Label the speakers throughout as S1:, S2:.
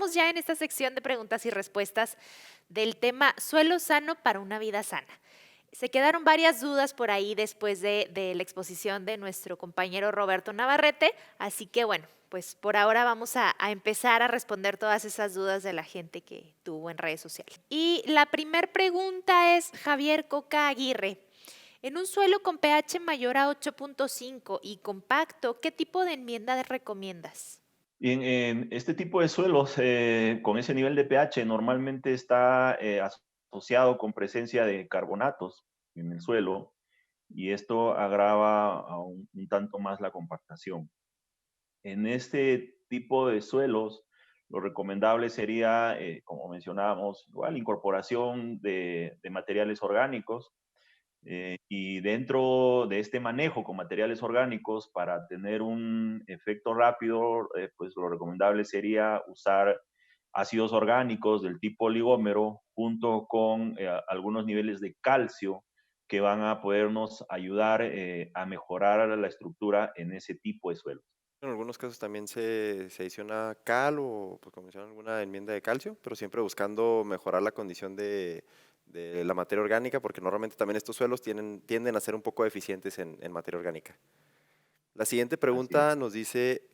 S1: estamos ya en esta sección de preguntas y respuestas del tema suelo sano para una vida sana. Se quedaron varias dudas por ahí después de la exposición de nuestro compañero Roberto Navarrete, así que bueno, pues por ahora vamos a empezar a responder todas esas dudas de la gente que tuvo en redes sociales. Y la primer pregunta es Javier Coca Aguirre. En un suelo con pH mayor a 8.5 y compacto, ¿qué tipo de enmienda recomiendas?
S2: Y en este tipo de suelos, con ese nivel de pH, normalmente está asociado con presencia de carbonatos en el suelo y esto agrava un tanto más la compactación. En este tipo de suelos, lo recomendable sería, como mencionábamos, igual incorporación de materiales orgánicos, y dentro de este manejo con materiales orgánicos, para tener un efecto rápido, pues lo recomendable sería usar ácidos orgánicos del tipo oligómero junto con algunos niveles de calcio que van a podernos ayudar a mejorar la estructura en ese tipo de suelos.
S3: En algunos casos también se adiciona cal o, pues, como mencionan, alguna enmienda de calcio, pero siempre buscando mejorar la condición de la materia orgánica, porque normalmente también estos suelos tienden a ser un poco deficientes en materia orgánica. La siguiente
S2: Así es.
S3: pregunta nos dice,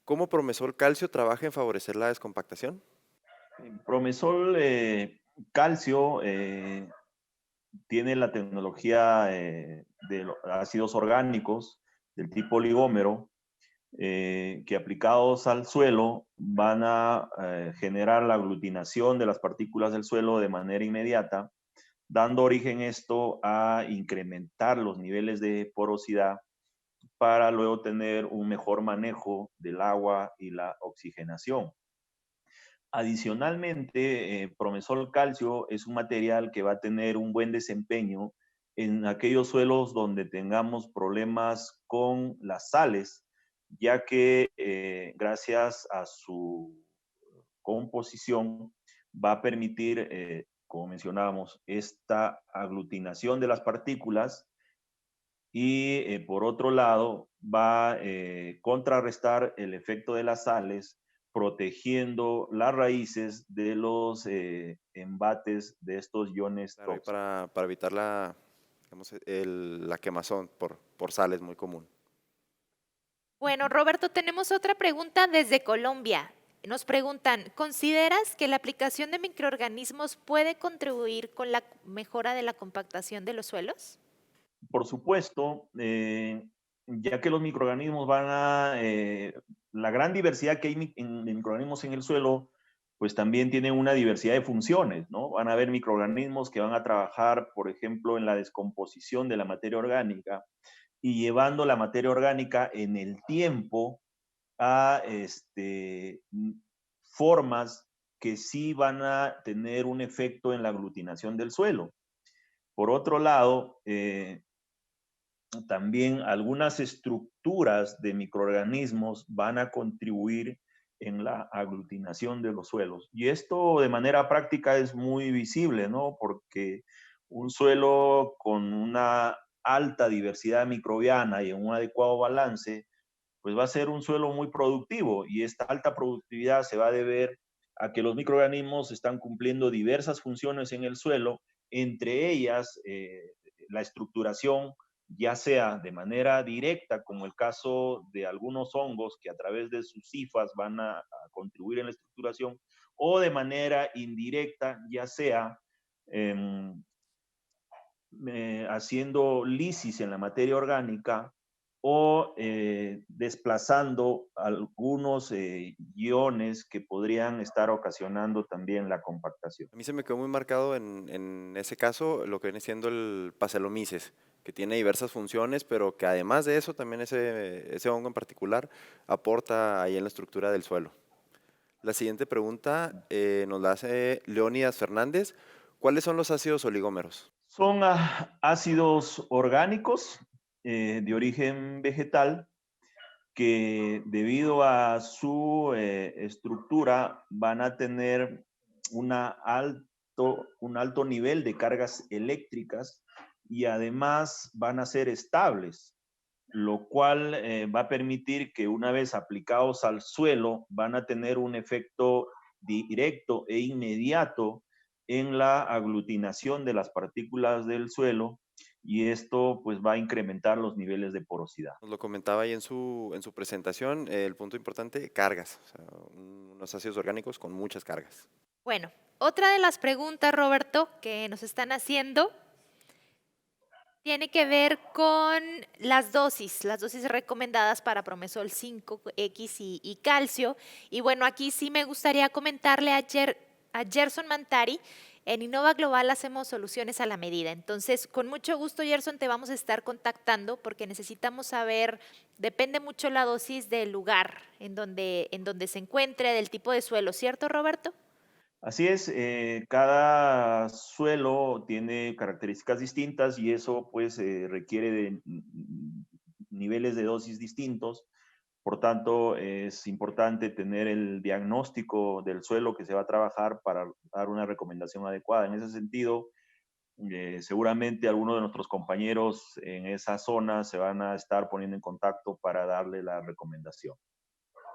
S3: ¿cómo Promesol Calcio trabaja en favorecer la descompactación?
S2: Promesol calcio tiene la tecnología de los ácidos orgánicos del tipo oligómero, que aplicados al suelo van a generar la aglutinación de las partículas del suelo de manera inmediata, dando origen esto a incrementar los niveles de porosidad para luego tener un mejor manejo del agua y la oxigenación. Adicionalmente, Promesol Calcio es un material que va a tener un buen desempeño en aquellos suelos donde tengamos problemas con las sales, ya que gracias a su composición va a permitir, como mencionábamos, esta aglutinación de las partículas y por otro lado va a contrarrestar el efecto de las sales, protegiendo las raíces de los embates de estos iones
S3: Claro, y
S2: tóxicos.
S3: para evitar digamos, la quemazón por sal es muy común.
S1: Bueno, Roberto, tenemos otra pregunta desde Colombia. Nos preguntan, ¿consideras que la aplicación de microorganismos puede contribuir con la mejora de la compactación de los suelos?
S2: Por supuesto, ya que los microorganismos van a, la gran diversidad que hay de microorganismos en el suelo, pues también tienen una diversidad de funciones, ¿no? Van a haber microorganismos que van a trabajar, por ejemplo, en la descomposición de la materia orgánica y llevando la materia orgánica en el tiempo a formas que sí van a tener un efecto en la aglutinación del suelo. Por otro lado, también algunas estructuras de microorganismos van a contribuir en la aglutinación de los suelos. Y esto de manera práctica es muy visible, ¿no? Porque un suelo con una alta diversidad microbiana y en un adecuado balance, pues va a ser un suelo muy productivo y esta alta productividad se va a deber a que los microorganismos están cumpliendo diversas funciones en el suelo, entre ellas la estructuración, ya sea de manera directa, como el caso de algunos hongos que a través de sus cifas van a contribuir en la estructuración, o de manera indirecta, ya sea eh, haciendo lisis en la materia orgánica o desplazando algunos iones que podrían estar ocasionando también la compactación.
S3: A mí se me quedó muy marcado en ese caso lo que viene siendo el Pastelomices, que tiene diversas funciones, pero que además de eso, también ese hongo en particular aporta ahí en la estructura del suelo. La siguiente pregunta nos la hace Leonidas Fernández. ¿Cuáles son los ácidos oligómeros?
S2: Son ácidos orgánicos de origen vegetal que debido a su estructura van a tener un alto nivel de cargas eléctricas y además van a ser estables, lo cual va a permitir que una vez aplicados al suelo van a tener un efecto directo e inmediato en la aglutinación de las partículas del suelo y esto pues va a incrementar los niveles de porosidad.
S3: Nos lo comentaba ahí en su presentación, el punto importante, cargas, o sea, unos ácidos orgánicos con muchas cargas.
S1: Bueno, otra de las preguntas, Roberto, que nos están haciendo tiene que ver con las dosis recomendadas para Promesol 5X y calcio. Y bueno, aquí sí me gustaría comentarle a Gerson Mantari. En Innova Global hacemos soluciones a la medida. Entonces, con mucho gusto, Gerson, te vamos a estar contactando porque necesitamos saber, depende mucho la dosis del lugar en donde se encuentre, del tipo de suelo, ¿cierto, Roberto?
S2: Así es, cada suelo tiene características distintas y eso pues requiere de niveles de dosis distintos. Por tanto, es importante tener el diagnóstico del suelo que se va a trabajar para dar una recomendación adecuada. En ese sentido, seguramente algunos de nuestros compañeros en esa zona se van a estar poniendo en contacto para darle la recomendación.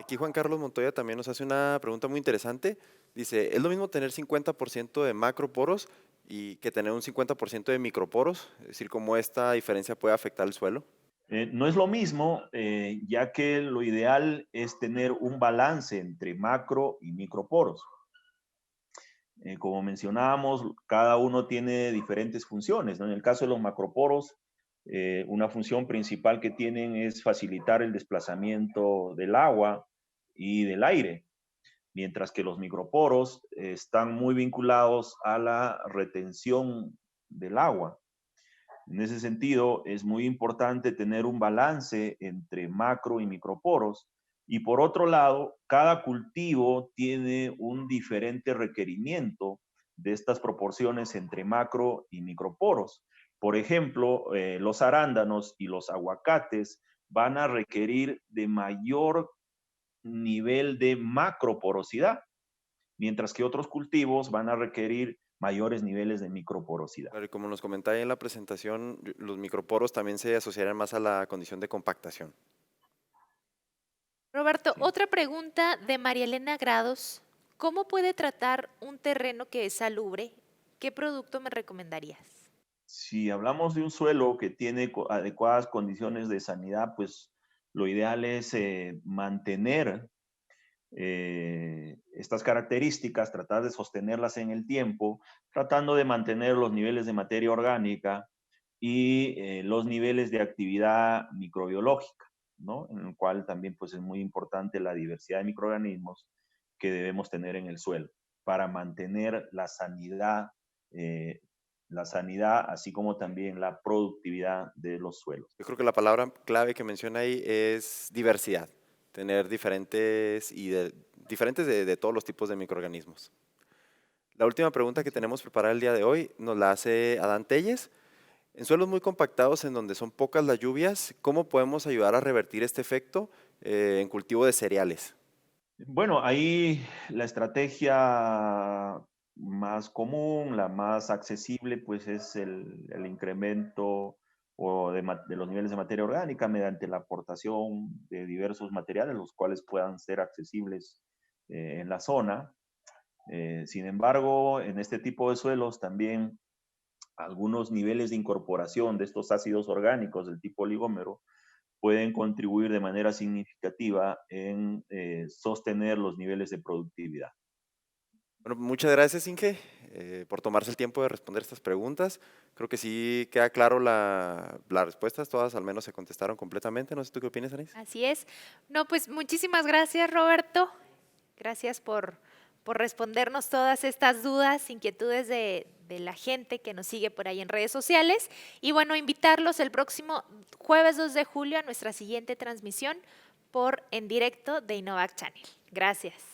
S3: Aquí Juan Carlos Montoya también nos hace una pregunta muy interesante. Dice, ¿es lo mismo tener 50% de macroporos y que tener un 50% de microporos? Es decir, ¿cómo esta diferencia puede afectar el suelo?
S2: No es lo mismo, ya que lo ideal es tener un balance entre macro y microporos. Como mencionábamos, cada uno tiene diferentes funciones, ¿no? En el caso de los macroporos, una función principal que tienen es facilitar el desplazamiento del agua y del aire, mientras que los microporos están muy vinculados a la retención del agua. En ese sentido, es muy importante tener un balance entre macro y microporos. Y por otro lado, cada cultivo tiene un diferente requerimiento de estas proporciones entre macro y microporos. Por ejemplo, los arándanos y los aguacates van a requerir de mayor nivel de macroporosidad, mientras que otros cultivos van a requerir mayores niveles de microporosidad.
S3: Claro, y como nos comentaba ahí en la presentación, los microporos también se asociarían más a la condición de compactación.
S1: Roberto,
S2: Sí.
S1: otra pregunta de María Elena Grados. ¿Cómo puede tratar un terreno que es salubre? ¿Qué producto me recomendarías?
S2: Si hablamos de un suelo que tiene adecuadas condiciones de sanidad, pues lo ideal es mantener estas características, tratar de sostenerlas en el tiempo, tratando de mantener los niveles de materia orgánica y los niveles de actividad microbiológica, ¿no? En el cual también pues es muy importante la diversidad de microorganismos que debemos tener en el suelo para mantener eh, la sanidad, así como también la productividad de los suelos.
S3: Yo creo que la palabra clave que menciona ahí es diversidad, tener diferentes diferentes de todos los tipos de microorganismos. La última pregunta que
S2: Así.
S3: tenemos preparada el día de hoy nos la hace Adán Telles. En suelos muy compactados en donde son pocas las lluvias, ¿cómo podemos ayudar a revertir este efecto en cultivo de cereales?
S2: Bueno, ahí la estrategia más común, la más accesible, pues es el incremento de los niveles de materia orgánica mediante la aportación de diversos materiales, los cuales puedan ser accesibles en la zona. Sin embargo, en este tipo de suelos también algunos niveles de incorporación de estos ácidos orgánicos del tipo oligómero pueden contribuir de manera significativa en sostener los niveles de productividad.
S3: Bueno, muchas gracias, Inge, por tomarse el tiempo de responder estas preguntas. Creo que sí queda claro las respuestas, todas al menos se contestaron completamente. No sé tú qué opinas, Anís.
S1: Así es. No, pues muchísimas gracias, Roberto. Gracias por respondernos todas estas dudas, inquietudes de la gente que nos sigue por ahí en redes sociales. Y bueno, invitarlos el próximo jueves 2 de julio a nuestra siguiente transmisión por en directo de Innovac Channel. Gracias.